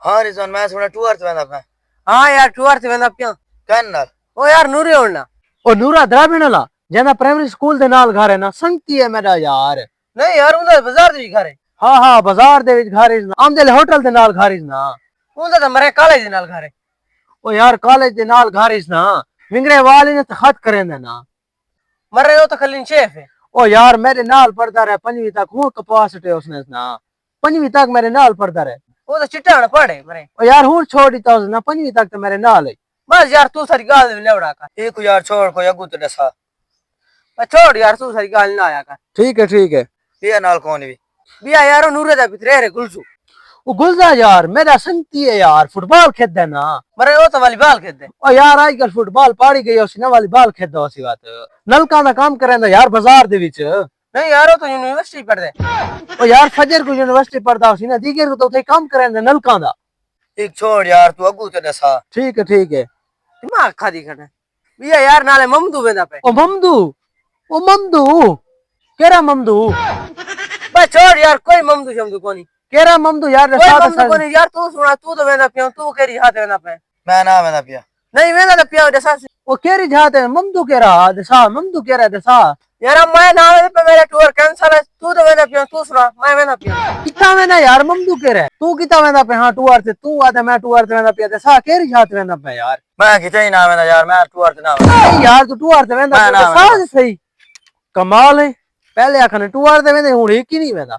हाँ रिजवान मैं सुना टूर ते वेंदा पे। हाँ यार टूर ते वेंदा पिया। कन नाल ओ यार नूरे होना। ओ नूरा द्राविण वाला जेना प्राइमरी स्कूल दे नाल घर है ना संगती है मेरा यार। नहीं यार उंदा बाजार दे घर है। हाँ हाँ बाजार दे विच घर है ना आमदे होटल दे नाल घर है ना। उंदा तो मरे कॉलेज दे नाल घर है। ओ यार कॉलेज दे नाल घर है ना विंगरे वाले ने तो खत करेंदे ना। मरे वो तो खलीन शेफ है। ओ यार मेरे नाल पढ़ता रहे 5वीं तक हूं कैपेसिटी उसने ना 5वीं तक मेरे नाल पढ़ता रहे। वो तो चिट्टा पढ़े मरे। ओ यार हूं छोड़ दिता उसने 5वीं तक तो मेरे नाल है। बस यार तू सारी गाल लेवड़ा कर। एक यार छोड़ कोई अगू ते दसा। छोड़ यार तू सारी गाल ना आया कर। ठीक है ये नाल कौन भी बिया यार नूरे दा पितरे रे गुलसू। वो गुलजा यार मेरा संगती है यार फुटबॉल खेलता है ना। मरे वो तो वॉलीबॉल खेलते। ओ यार आजकल फुटबॉल पाड़ी गई उसी ना वॉलीबॉल खेलता उसी बात नलका दा काम करेंदा यार बाजार दे विच। नहीं यार वो तो यूनिवर्सिटी पढ़दे। ओ यार फजर को यूनिवर्सिटी पढ़दा उसी ना दीगर को तो उथे काम करेंदा नलका दा। एक छोड़ यार तू अगू ते दसा। ठीक है दिमाग खा दी खड़े। बिया यार नाले ममदू वेंदा पे। ओ ममदू केरा ममदू बस छोड़ यार कोई ममदू शमदू कोनी। केरा ममदू यार कोई साथ ममदू कोनी यार तू सुना तू तो वेंदा पिया तू केरी हाथ वेंदा पे। मैं ना वेंदा पिया। नहीं वेंदा तो पिया दसा। ओ केरी जाते ममदू केरा दसा ममदू केरा दसा। यार मैं ना पे मेरा टूर कैंसिल है तू तो वेंदा पिया तू सुना मैं वेंदा पिया। कितना वेंदा यार ममदू केरा तू कितना वेंदा पे। हाँ टूर से तू आदा मैं टूर से वेंदा पिया दसा केरी जात वेंदा पे यार। मैं किते ही ना वेंदा यार मैं टूर ते ना वेंदा। नहीं यार तू टूर से वेंदा मैं ना दसा वेंदा। सही कमाल है पहले आखने टूर से वेंदे हुन एक ही नहीं वेंदा।